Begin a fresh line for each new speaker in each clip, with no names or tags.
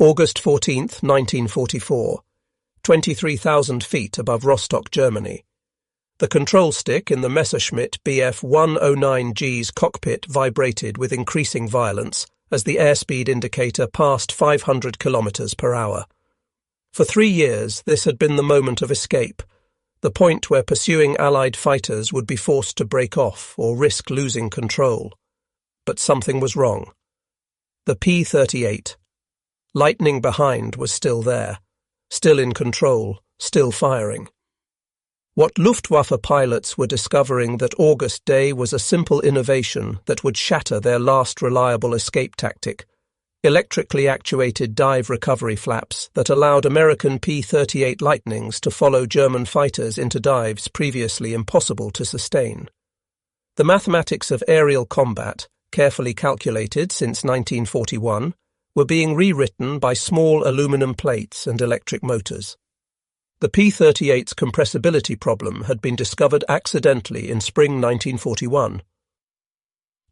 August 14, 1944, 23,000 feet above Rostock, Germany. The control stick in the Messerschmitt Bf 109G's cockpit vibrated with increasing violence as the airspeed indicator passed 500 kilometers per hour. For 3 years, this had been the moment of escape, the point where pursuing Allied fighters would be forced to break off or risk losing control. But something was wrong. The P-38. Lightning behind was still there, still in control, still firing. What Luftwaffe pilots were discovering that August day was a simple innovation that would shatter their last reliable escape tactic: electrically actuated dive recovery flaps that allowed American P-38 Lightnings to follow German fighters into dives previously impossible to sustain. The mathematics of aerial combat, carefully calculated since 1941, were being rewritten by small aluminum plates and electric motors. The P-38's compressibility problem had been discovered accidentally in spring 1941.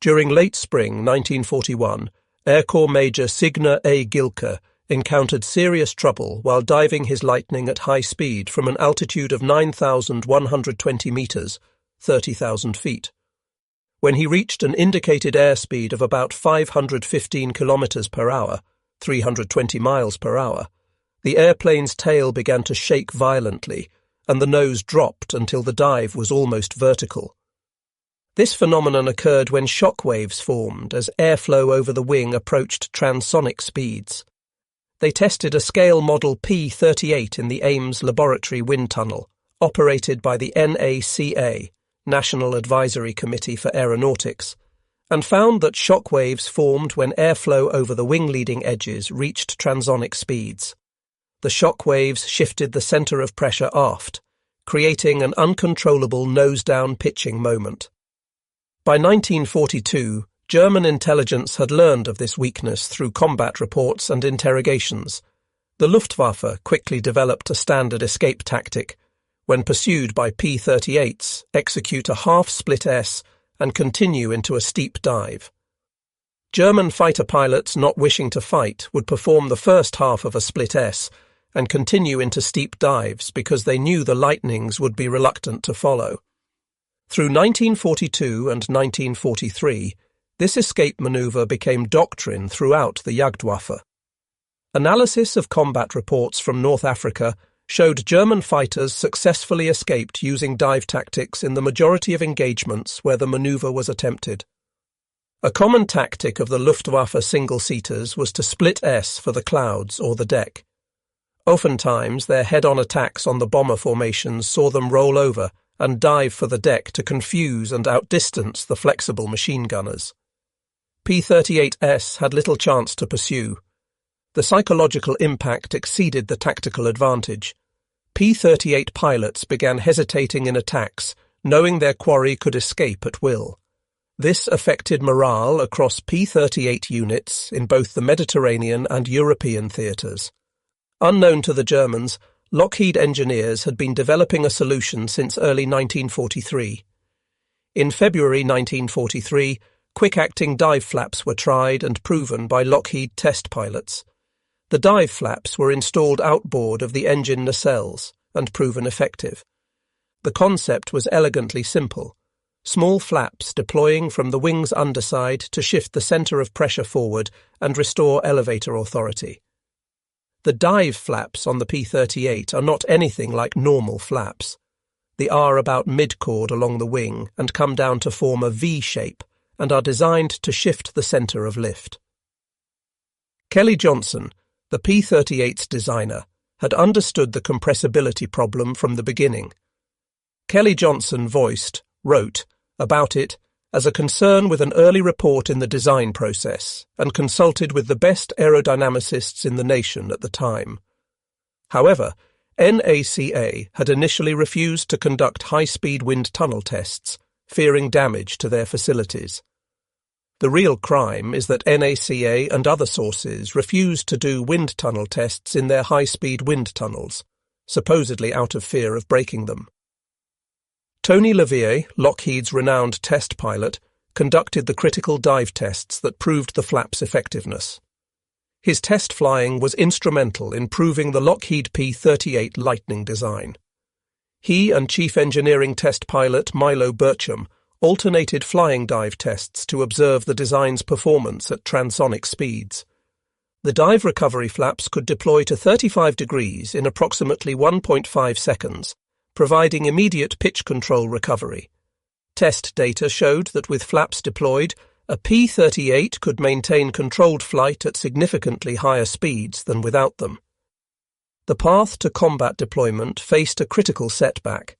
During late spring 1941, Air Corps Major Signe A. Gilke encountered serious trouble while diving his Lightning at high speed from an altitude of 9,120 meters, 30,000 feet. When he reached an indicated airspeed of about 515 kilometers per hour, 320 miles per hour, the airplane's tail began to shake violently, and the nose dropped until the dive was almost vertical. This phenomenon occurred when shock waves formed as airflow over the wing approached transonic speeds. They tested a scale model P-38 in the Ames Laboratory Wind Tunnel, operated by the NACA, National Advisory Committee for Aeronautics, and found that shock waves formed when airflow over the wing leading edges reached transonic speeds. The shock waves shifted the center of pressure aft, creating an uncontrollable nose-down pitching moment. By 1942, German intelligence had learned of this weakness through combat reports and interrogations. The Luftwaffe quickly developed a standard escape tactic: when pursued by P-38s, execute a half-split S and continue into a steep dive. German fighter pilots not wishing to fight would perform the first half of a split S and continue into steep dives because they knew the Lightnings would be reluctant to follow. Through 1942 and 1943, this escape maneuver became doctrine throughout the Jagdwaffe. Analysis of combat reports from North Africa showed German fighters successfully escaped using dive tactics in the majority of engagements where the maneuver was attempted. A common tactic of the Luftwaffe single-seaters was to split S for the clouds or the deck. Oftentimes, their head-on attacks on the bomber formations saw them roll over and dive for the deck to confuse and outdistance the flexible machine gunners. P-38S had little chance to pursue. The psychological impact exceeded the tactical advantage. P-38 pilots began hesitating in attacks, knowing their quarry could escape at will. This affected morale across P-38 units in both the Mediterranean and European theatres. Unknown to the Germans, Lockheed engineers had been developing a solution since early 1943. In February 1943, quick-acting dive flaps were tried and proven by Lockheed test pilots. The dive flaps were installed outboard of the engine nacelles and proven effective. The concept was elegantly simple: small flaps deploying from the wing's underside to shift the center of pressure forward and restore elevator authority. The dive flaps on the P-38 are not anything like normal flaps. They are about mid-chord along the wing and come down to form a V shape and are designed to shift the center of lift. Kelly Johnson, the P-38's designer, had understood the compressibility problem from the beginning. Kelly Johnson wrote about it as a concern with an early report in the design process and consulted with the best aerodynamicists in the nation at the time. However, NACA had initially refused to conduct high-speed wind tunnel tests, fearing damage to their facilities. The real crime is that NACA and other sources refused to do wind tunnel tests in their high-speed wind tunnels, supposedly out of fear of breaking them. Tony Levier, Lockheed's renowned test pilot, conducted the critical dive tests that proved the flap's effectiveness. His test flying was instrumental in proving the Lockheed P-38 Lightning design. He and Chief Engineering Test Pilot Milo Burcham alternated flying dive tests to observe the design's performance at transonic speeds. The dive recovery flaps could deploy to 35 degrees in approximately 1.5 seconds, providing immediate pitch control recovery. Test data showed that with flaps deployed, a P-38 could maintain controlled flight at significantly higher speeds than without them. The path to combat deployment faced a critical setback.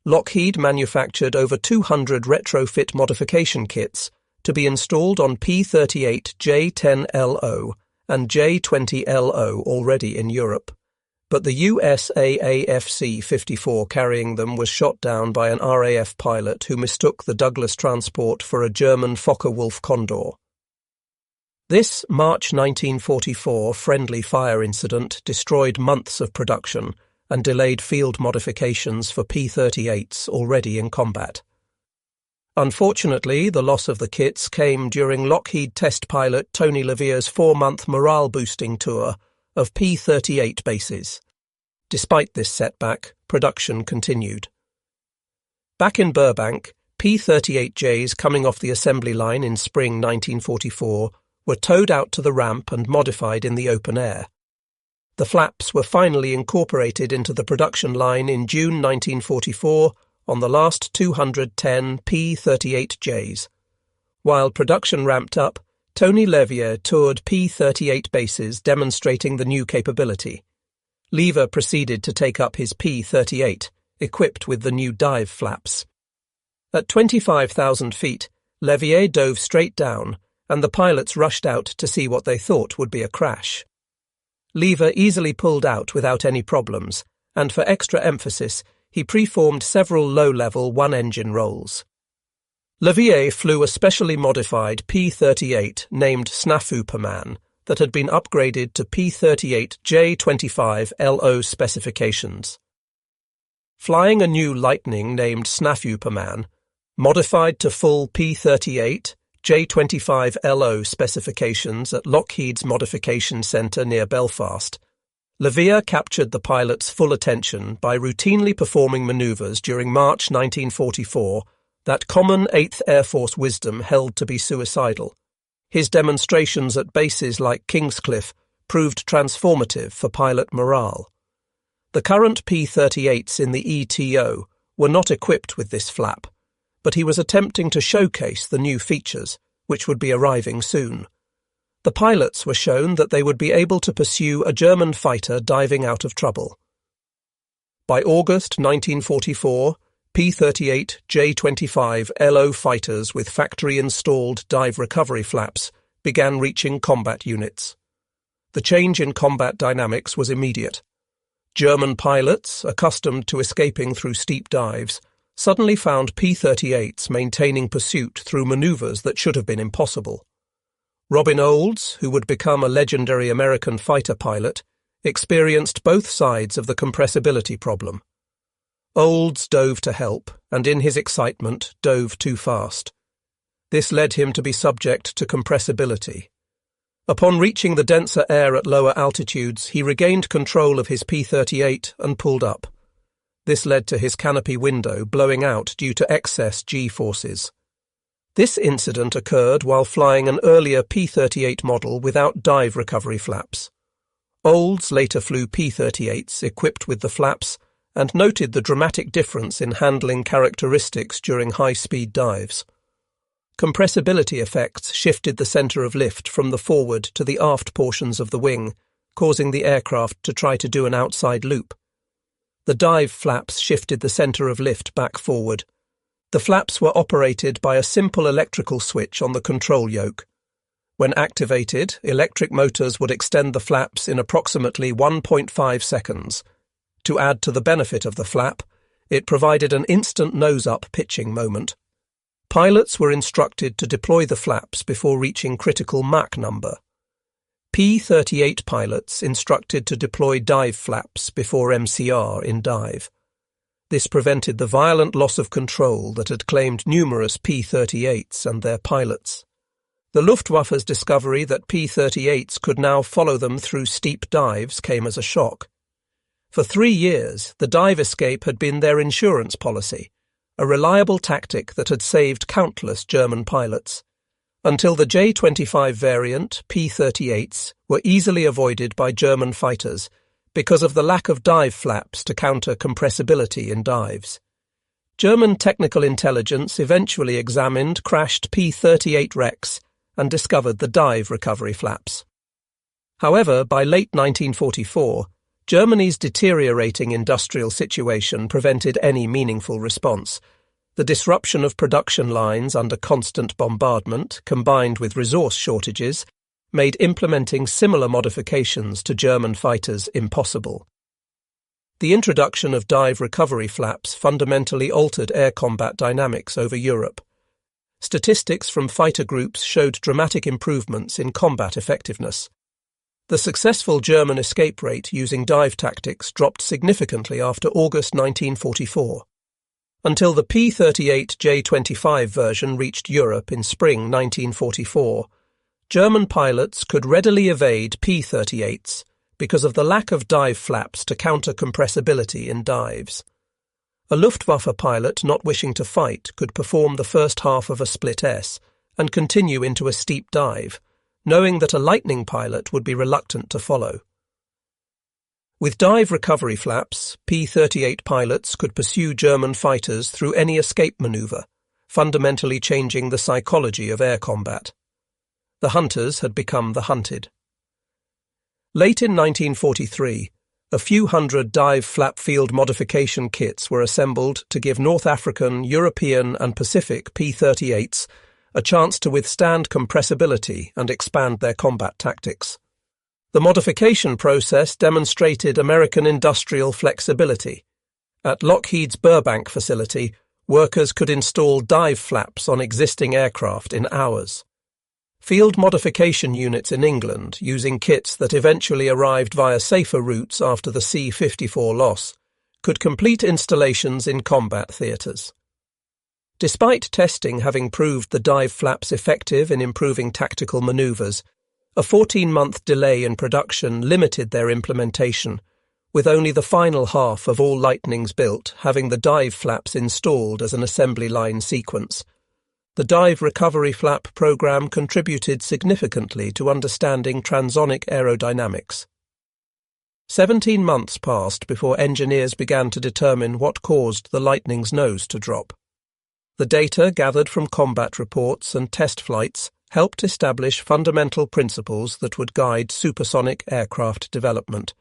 Lockheed manufactured over 200 retrofit modification kits to be installed on P-38 J-10LO and J-20LO already in Europe, but the USAAF C-54 carrying them was shot down by an RAF pilot who mistook the Douglas transport for a German Focke-Wulf Condor. This March 1944 friendly fire incident destroyed months of production and delayed field modifications for P-38s already in combat. Unfortunately, the loss of the kits came during Lockheed test pilot Tony Levier's 4-month morale-boosting tour of P-38 bases. Despite this setback, production continued. Back in Burbank, P-38Js coming off the assembly line in spring 1944 were towed out to the ramp and modified in the open air. The flaps were finally incorporated into the production line in June 1944 on the last 210 P-38Js. While production ramped up, Tony Levier toured P-38 bases demonstrating the new capability. Lever proceeded to take up his P-38, equipped with the new dive flaps. At 25,000 feet, Levier dove straight down, and the pilots rushed out to see what they thought would be a crash. Lever easily pulled out without any problems, and for extra emphasis, he preformed several low-level one-engine rolls. Levier flew a specially modified P-38 named Snafuperman that had been upgraded to P-38 J-25LO specifications. Flying a new Lightning named Snafuperman, modified to full P-38 J-25LO specifications at Lockheed's Modification Centre near Belfast, Levier captured the pilot's full attention by routinely performing manoeuvres during March 1944 that common 8th Air Force wisdom held to be suicidal. His demonstrations at bases like Kingscliff proved transformative for pilot morale. The current P-38s in the ETO were not equipped with this flap, but he was attempting to showcase the new features, which would be arriving soon. The pilots were shown that they would be able to pursue a German fighter diving out of trouble. By August 1944, P-38 J-25LO fighters with factory-installed dive recovery flaps began reaching combat units. The change in combat dynamics was immediate. German pilots, accustomed to escaping through steep dives, suddenly found P-38s maintaining pursuit through maneuvers that should have been impossible. Robin Olds, who would become a legendary American fighter pilot, experienced both sides of the compressibility problem. Olds dove to help, and in his excitement dove too fast. This led him to be subject to compressibility. Upon reaching the denser air at lower altitudes, he regained control of his P-38 and pulled up. This led to his canopy window blowing out due to excess G-forces. This incident occurred while flying an earlier P-38 model without dive recovery flaps. Olds later flew P-38s equipped with the flaps and noted the dramatic difference in handling characteristics during high-speed dives. Compressibility effects shifted the center of lift from the forward to the aft portions of the wing, causing the aircraft to try to do an outside loop. The dive flaps shifted the center of lift back forward. The flaps were operated by a simple electrical switch on the control yoke. When activated, electric motors would extend the flaps in approximately 1.5 seconds. To add to the benefit of the flap, it provided an instant nose-up pitching moment. Pilots were instructed to deploy the flaps before reaching critical Mach number. P-38 pilots instructed to deploy dive flaps before MCR in dive. This prevented the violent loss of control that had claimed numerous P-38s and their pilots. The Luftwaffe's discovery that P-38s could now follow them through steep dives came as a shock. For 3 years, the dive escape had been their insurance policy, a reliable tactic that had saved countless German pilots, until the J-25 variant, P-38s, were easily avoided by German fighters because of the lack of dive flaps to counter compressibility in dives. German technical intelligence eventually examined crashed P-38 wrecks and discovered the dive recovery flaps. However, by late 1944, Germany's deteriorating industrial situation prevented any meaningful response. The disruption of production lines under constant bombardment, combined with resource shortages, made implementing similar modifications to German fighters impossible. The introduction of dive recovery flaps fundamentally altered air combat dynamics over Europe. Statistics from fighter groups showed dramatic improvements in combat effectiveness. The successful German escape rate using dive tactics dropped significantly after August 1944. Until the P-38 J-25 version reached Europe in spring 1944, German pilots could readily evade P-38s because of the lack of dive flaps to counter compressibility in dives. A Luftwaffe pilot not wishing to fight could perform the first half of a split S and continue into a steep dive, knowing that a Lightning pilot would be reluctant to follow. With dive recovery flaps, P-38 pilots could pursue German fighters through any escape maneuver, fundamentally changing the psychology of air combat. The hunters had become the hunted. Late in 1943, a few hundred dive flap field modification kits were assembled to give North African, European and Pacific P-38s a chance to withstand compressibility and expand their combat tactics. The modification process demonstrated American industrial flexibility. At Lockheed's Burbank facility, workers could install dive flaps on existing aircraft in hours. Field modification units in England, using kits that eventually arrived via safer routes after the C-54 loss, could complete installations in combat theatres. Despite testing having proved the dive flaps effective in improving tactical manoeuvres, a 14-month delay in production limited their implementation, with only the final half of all Lightnings built having the dive flaps installed as an assembly line sequence. The dive recovery flap program contributed significantly to understanding transonic aerodynamics. 17 months passed before engineers began to determine what caused the Lightning's nose to drop. The data gathered from combat reports and test flights helped establish fundamental principles that would guide supersonic aircraft development.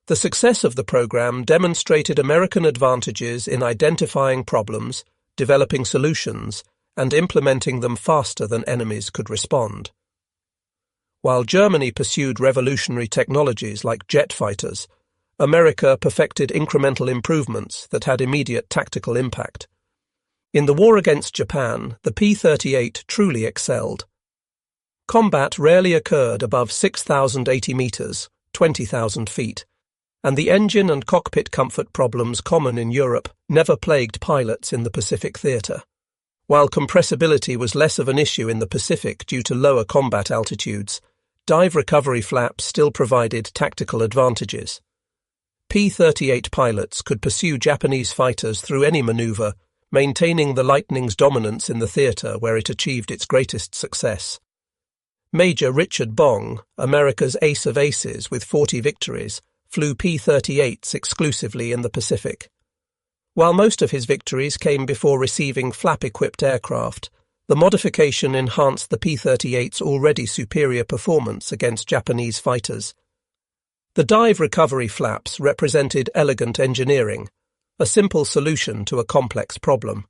The success of the program demonstrated American advantages in identifying problems, developing solutions, and implementing them faster than enemies could respond. While Germany pursued revolutionary technologies like jet fighters, America perfected incremental improvements that had immediate tactical impact. In the war against Japan, the P-38 truly excelled. Combat rarely occurred above 6,080 meters, 20,000 feet, and the engine and cockpit comfort problems common in Europe never plagued pilots in the Pacific theater. While compressibility was less of an issue in the Pacific due to lower combat altitudes, dive recovery flaps still provided tactical advantages. P-38 pilots could pursue Japanese fighters through any maneuver, maintaining the Lightning's dominance in the theater where it achieved its greatest success. Major Richard Bong, America's ace of aces with 40 victories, flew P-38s exclusively in the Pacific. While most of his victories came before receiving flap-equipped aircraft, the modification enhanced the P-38's already superior performance against Japanese fighters. The dive recovery flaps represented elegant engineering, a simple solution to a complex problem.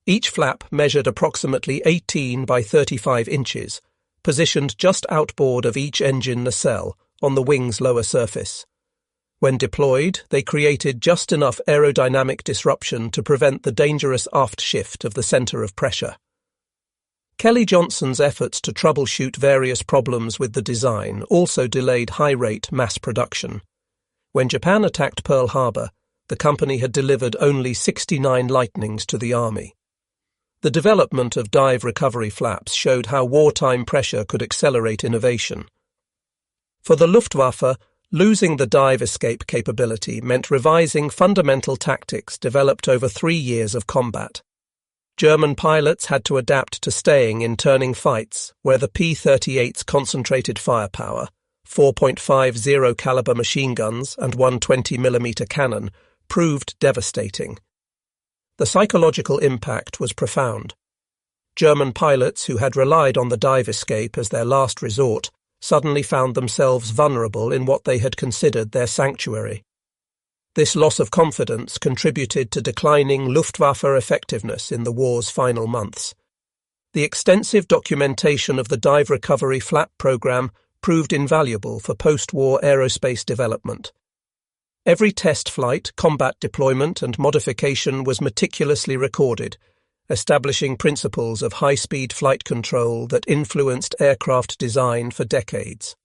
Each flap measured approximately 18 by 35 inches, positioned just outboard of each engine nacelle on the wing's lower surface. When deployed, they created just enough aerodynamic disruption to prevent the dangerous aft shift of the center of pressure. Kelly Johnson's efforts to troubleshoot various problems with the design also delayed high-rate mass production. When Japan attacked Pearl Harbor, the company had delivered only 69 Lightnings to the Army. The The development of dive recovery flaps showed how wartime pressure could accelerate innovation. For the Luftwaffe, losing the dive escape capability meant revising fundamental tactics developed over 3 years of combat. German pilots had to adapt to staying in turning fights where the P-38's concentrated firepower, 4.50 caliber machine guns and one 20mm cannon, proved devastating. The psychological impact was profound. German pilots who had relied on the dive escape as their last resort suddenly found themselves vulnerable in what they had considered their sanctuary. This loss of confidence contributed to declining Luftwaffe effectiveness in the war's final months. The extensive documentation of the dive recovery flap program proved invaluable for post-war aerospace development. Every test flight, combat deployment and modification was meticulously recorded, establishing principles of high-speed flight control that influenced aircraft design for decades.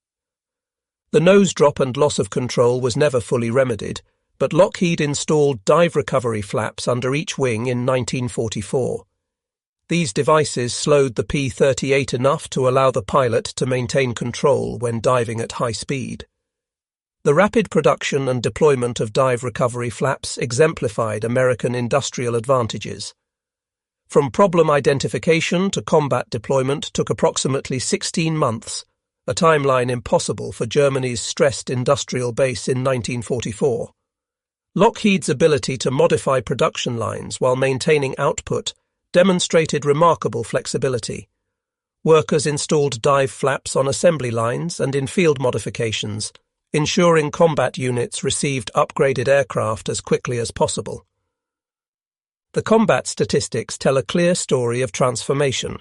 The nose drop and loss of control was never fully remedied, but Lockheed installed dive recovery flaps under each wing in 1944. These devices slowed the P-38 enough to allow the pilot to maintain control when diving at high speed. The rapid production and deployment of dive recovery flaps exemplified American industrial advantages. From problem identification to combat deployment took approximately 16 months, a timeline impossible for Germany's stressed industrial base in 1944. Lockheed's ability to modify production lines while maintaining output demonstrated remarkable flexibility. Workers installed dive flaps on assembly lines and in field modifications, ensuring combat units received upgraded aircraft as quickly as possible. The combat statistics tell a clear story of transformation.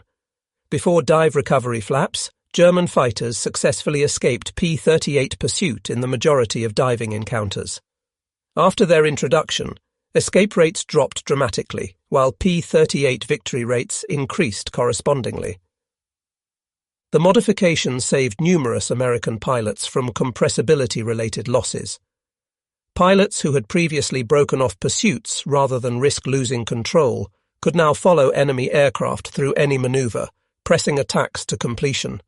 Before dive recovery flaps, German fighters successfully escaped P-38 pursuit in the majority of diving encounters. After their introduction, escape rates dropped dramatically, while P-38 victory rates increased correspondingly. The modification saved numerous American pilots from compressibility-related losses. Pilots who had previously broken off pursuits rather than risk losing control could now follow enemy aircraft through any maneuver, pressing attacks to completion.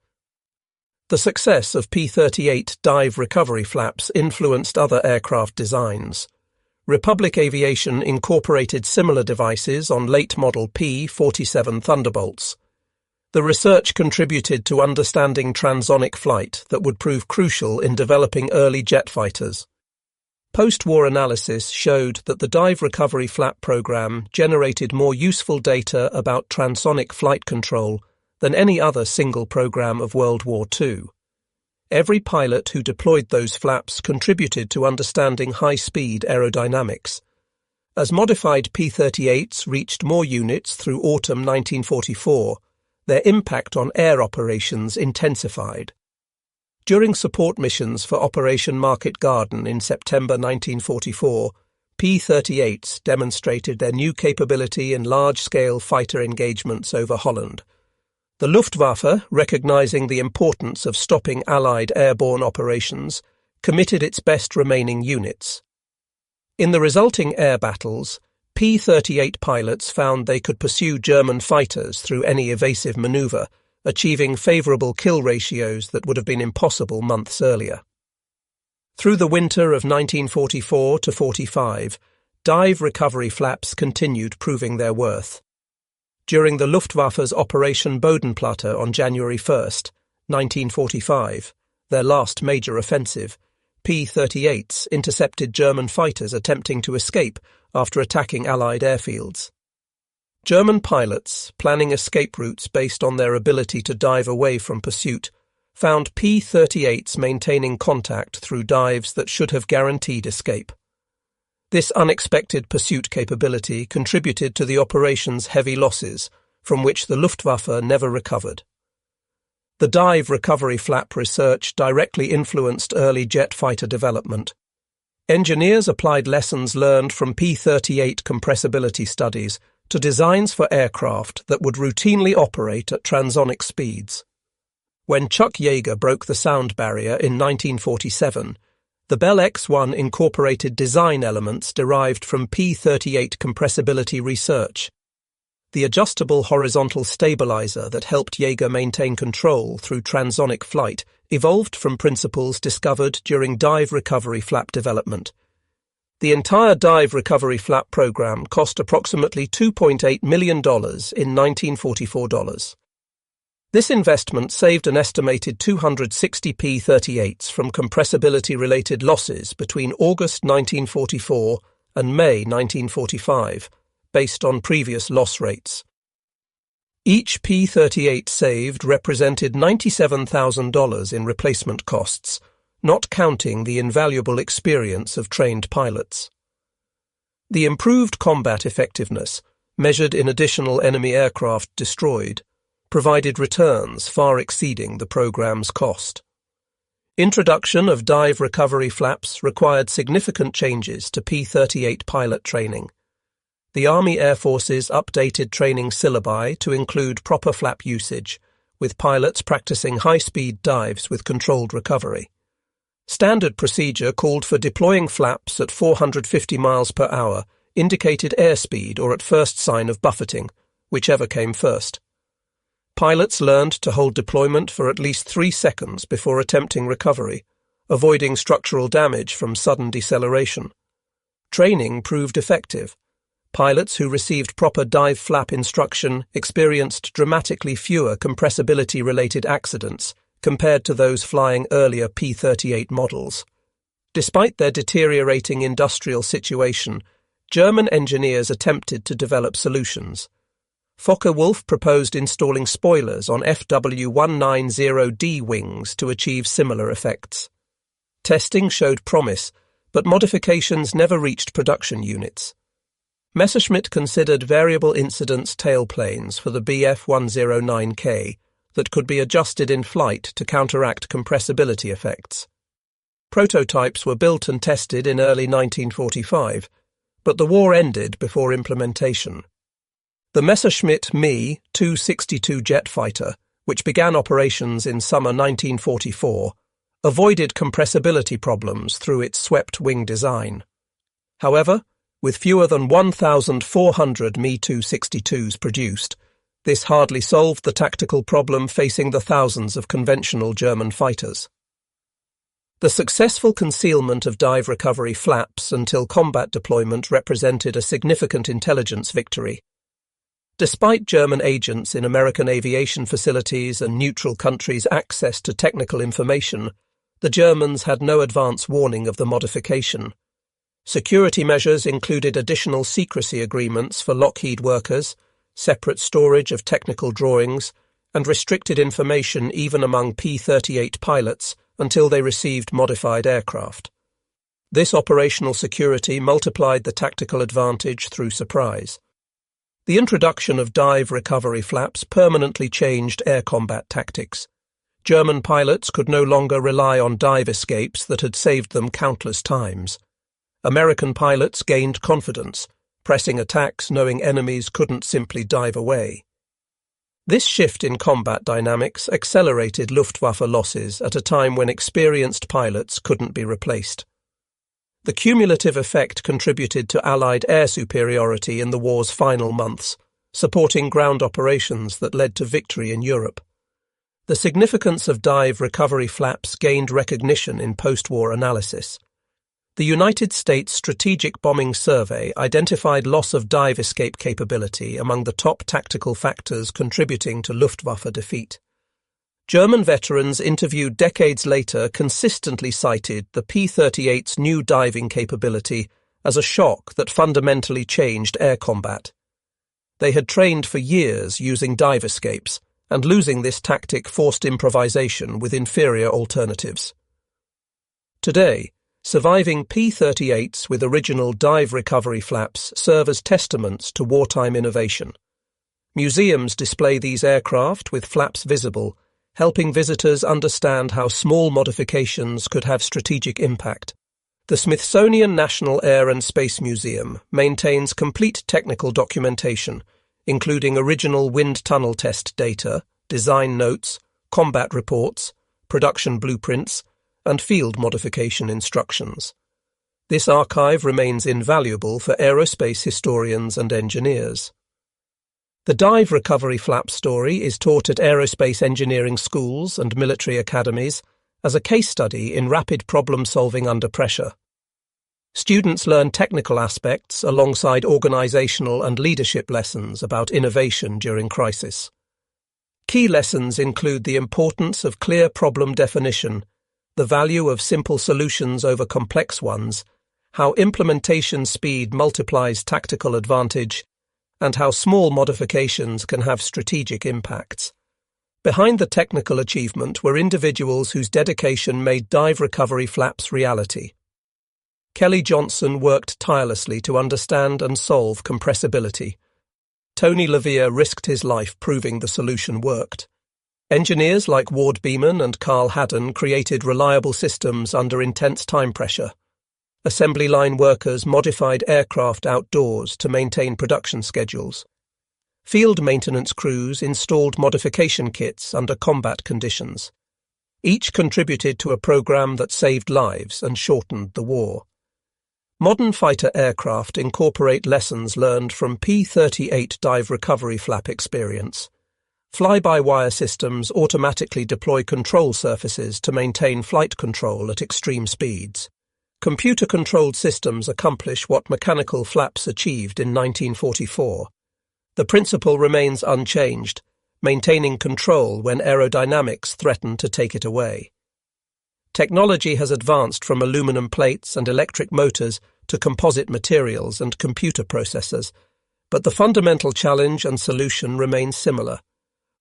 The success of P-38 dive recovery flaps influenced other aircraft designs. Republic Aviation incorporated similar devices on late-model P-47 Thunderbolts. The research contributed to understanding transonic flight that would prove crucial in developing early jet fighters. Post-war analysis showed that the dive recovery flap program generated more useful data about transonic flight control than any other single program of World War II. Every pilot who deployed those flaps contributed to understanding high-speed aerodynamics. As modified P-38s reached more units through autumn 1944, their impact on air operations intensified. During support missions for Operation Market Garden in September 1944, P-38s demonstrated their new capability in large-scale fighter engagements over Holland. The Luftwaffe, recognizing the importance of stopping Allied airborne operations, committed its best remaining units. In the resulting air battles, P-38 pilots found they could pursue German fighters through any evasive maneuver, achieving favorable kill ratios that would have been impossible months earlier. Through the winter of 1944 to 45, dive recovery flaps continued proving their worth. During the Luftwaffe's Operation Bodenplatte on January 1, 1945, their last major offensive, P-38s intercepted German fighters attempting to escape after attacking Allied airfields. German pilots, planning escape routes based on their ability to dive away from pursuit, found P-38s maintaining contact through dives that should have guaranteed escape. This unexpected pursuit capability contributed to the operation's heavy losses, from which the Luftwaffe never recovered. The dive recovery flap research directly influenced early jet fighter development. Engineers applied lessons learned from P-38 compressibility studies to designs for aircraft that would routinely operate at transonic speeds. When Chuck Yeager broke the sound barrier in 1947, the Bell X-1 incorporated design elements derived from P-38 compressibility research. the adjustable horizontal stabilizer that helped Jaeger maintain control through transonic flight evolved from principles discovered during dive recovery flap development. The entire dive recovery flap program cost approximately $2.8 million in 1944 dollars. This investment saved an estimated 260 P-38s from compressibility-related losses between August 1944 and May 1945, based on previous loss rates. Each P-38 saved represented $97,000 in replacement costs, not counting the invaluable experience of trained pilots. The improved combat effectiveness, measured in additional enemy aircraft destroyed, provided returns far exceeding the program's cost. Introduction of dive recovery flaps required significant changes to P-38 pilot training. The Army Air Force's updated training syllabi to include proper flap usage, with pilots practicing high-speed dives with controlled recovery. Standard procedure called for deploying flaps at 450 miles per hour, indicated airspeed or at first sign of buffeting, whichever came first. Pilots learned to hold deployment for at least 3 seconds before attempting recovery, avoiding structural damage from sudden deceleration. Training proved effective. Pilots who received proper dive flap instruction experienced dramatically fewer compressibility-related accidents compared to those flying earlier P-38 models. Despite their deteriorating industrial situation, German engineers attempted to develop solutions. Focke-Wulf proposed installing spoilers on FW190D wings to achieve similar effects. Testing showed promise, but modifications never reached production units. Messerschmitt considered variable incidence tailplanes for the Bf109K that could be adjusted in flight to counteract compressibility effects. Prototypes were built and tested in early 1945, but the war ended before implementation. The Messerschmitt Me 262 jet fighter, which began operations in summer 1944, avoided compressibility problems through its swept wing design. However, with fewer than 1,400 Me 262s produced, this hardly solved the tactical problem facing the thousands of conventional German fighters. The successful concealment of dive recovery flaps until combat deployment represented a significant intelligence victory. Despite German agents in American aviation facilities and neutral countries' access to technical information, the Germans had no advance warning of the modification. Security measures included additional secrecy agreements for Lockheed workers, separate storage of technical drawings, and restricted information even among P-38 pilots until they received modified aircraft. This operational security multiplied the tactical advantage through surprise. The introduction of dive recovery flaps permanently changed air combat tactics. German pilots could no longer rely on dive escapes that had saved them countless times. American pilots gained confidence, pressing attacks knowing enemies couldn't simply dive away. This shift in combat dynamics accelerated Luftwaffe losses at a time when experienced pilots couldn't be replaced. The cumulative effect contributed to Allied air superiority in the war's final months, supporting ground operations that led to victory in Europe. The significance of dive recovery flaps gained recognition in post-war analysis. The United States Strategic Bombing Survey identified loss of dive escape capability among the top tactical factors contributing to Luftwaffe defeat. German veterans interviewed decades later consistently cited the P-38's new diving capability as a shock that fundamentally changed air combat. They had trained for years using dive escapes, and losing this tactic forced improvisation with inferior alternatives. Today, surviving P-38s with original dive recovery flaps serve as testaments to wartime innovation. Museums display these aircraft with flaps visible, helping visitors understand how small modifications could have strategic impact. The Smithsonian National Air and Space Museum maintains complete technical documentation, including original wind tunnel test data, design notes, combat reports, production blueprints, and field modification instructions. This archive remains invaluable for aerospace historians and engineers. The dive recovery flap story is taught at aerospace engineering schools and military academies as a case study in rapid problem-solving under pressure. Students learn technical aspects alongside organizational and leadership lessons about innovation during crisis. Key lessons include the importance of clear problem definition, the value of simple solutions over complex ones, how implementation speed multiplies tactical advantage, and how small modifications can have strategic impacts. Behind the technical achievement were individuals whose dedication made dive recovery flaps reality. Kelly Johnson worked tirelessly to understand and solve compressibility. Tony Levere risked his life proving the solution worked. Engineers like Ward Beeman and Carl Haddon created reliable systems under intense time pressure. Assembly line workers modified aircraft outdoors to maintain production schedules. Field maintenance crews installed modification kits under combat conditions. Each contributed to a program that saved lives and shortened the war. Modern fighter aircraft incorporate lessons learned from P-38 dive recovery flap experience. Fly-by-wire systems automatically deploy control surfaces to maintain flight control at extreme speeds. Computer-controlled systems accomplish what mechanical flaps achieved in 1944. The principle remains unchanged, maintaining control when aerodynamics threaten to take it away. Technology has advanced from aluminum plates and electric motors to composite materials and computer processors, but the fundamental challenge and solution remain similar.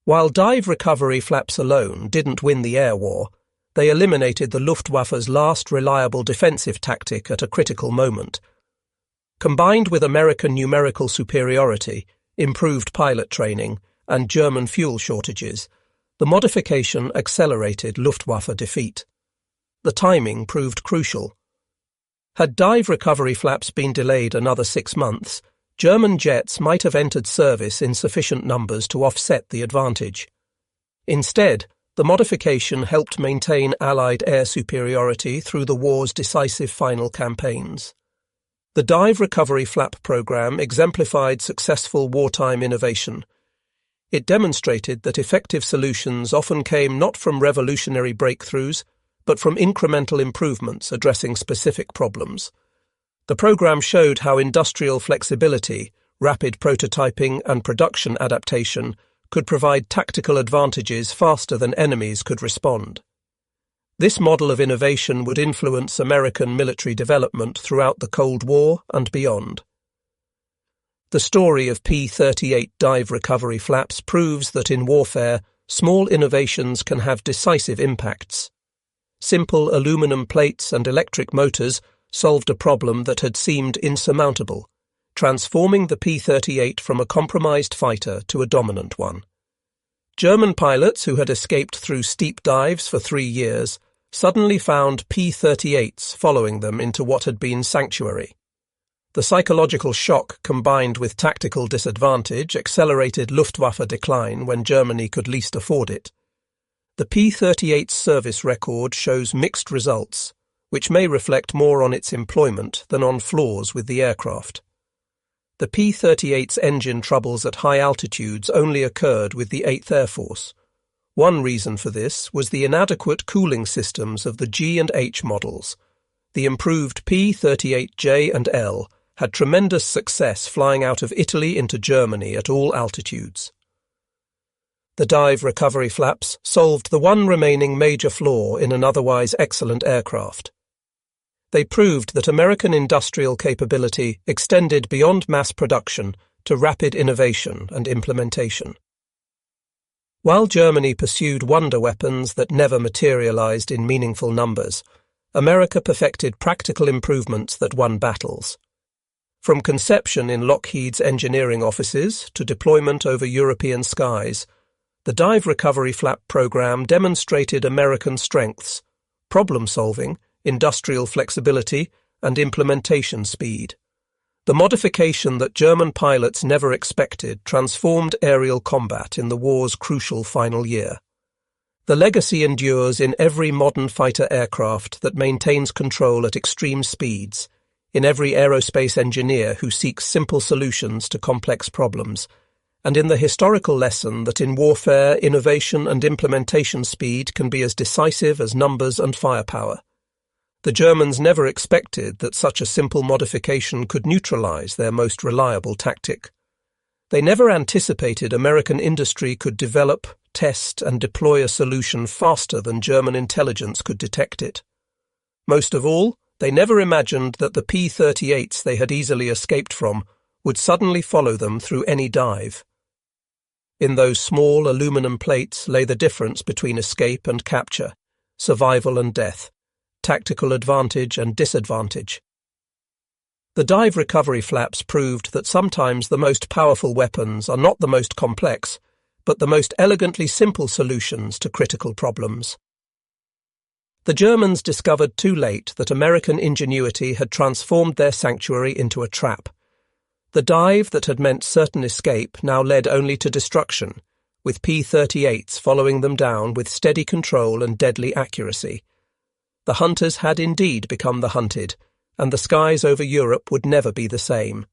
While dive recovery flaps alone didn't win the air war, they eliminated the Luftwaffe's last reliable defensive tactic at a critical moment. Combined with American numerical superiority, improved pilot training, and German fuel shortages, the modification accelerated Luftwaffe defeat. The timing proved crucial. Had dive recovery flaps been delayed another 6 months, German jets might have entered service in sufficient numbers to offset the advantage. Instead, the modification helped maintain Allied air superiority through the war's decisive final campaigns. The dive recovery flap program exemplified successful wartime innovation. It demonstrated that effective solutions often came not from revolutionary breakthroughs, but from incremental improvements addressing specific problems. The program showed how industrial flexibility, rapid prototyping, and production adaptation could provide tactical advantages faster than enemies could respond. This model of innovation would influence American military development throughout the Cold War and beyond. The story of P-38 dive recovery flaps proves that in warfare, small innovations can have decisive impacts. Simple aluminum plates and electric motors solved a problem that had seemed insurmountable, transforming the P-38 from a compromised fighter to a dominant one. German pilots who had escaped through steep dives for 3 years suddenly found P-38s following them into what had been sanctuary. The psychological shock combined with tactical disadvantage accelerated Luftwaffe decline when Germany could least afford it. The P-38's service record shows mixed results, which may reflect more on its employment than on flaws with the aircraft. The P-38's engine troubles at high altitudes only occurred with the 8th Air Force. One reason for this was the inadequate cooling systems of the G and H models. The improved P-38J and L had tremendous success flying out of Italy into Germany at all altitudes. The dive recovery flaps solved the one remaining major flaw in an otherwise excellent aircraft. They proved that American industrial capability extended beyond mass production to rapid innovation and implementation. While Germany pursued wonder weapons that never materialized in meaningful numbers, America perfected practical improvements that won battles. From conception in Lockheed's engineering offices to deployment over European skies, the dive recovery flap program demonstrated American strengths, problem-solving, industrial flexibility, and implementation speed. The modification that German pilots never expected transformed aerial combat in the war's crucial final year. The legacy endures in every modern fighter aircraft that maintains control at extreme speeds, in every aerospace engineer who seeks simple solutions to complex problems, and in the historical lesson that in warfare innovation and implementation speed can be as decisive as numbers and firepower. The Germans never expected that such a simple modification could neutralize their most reliable tactic. They never anticipated American industry could develop, test, and deploy a solution faster than German intelligence could detect it. Most of all, they never imagined that the P-38s they had easily escaped from would suddenly follow them through any dive. In those small aluminum plates lay the difference between escape and capture, survival and death, tactical advantage and disadvantage. The dive recovery flaps proved that sometimes the most powerful weapons are not the most complex, but the most elegantly simple solutions to critical problems. The Germans discovered too late that American ingenuity had transformed their sanctuary into a trap. The dive that had meant certain escape now led only to destruction, with P-38s following them down with steady control and deadly accuracy. The hunters had indeed become the hunted, and the skies over Europe would never be the same.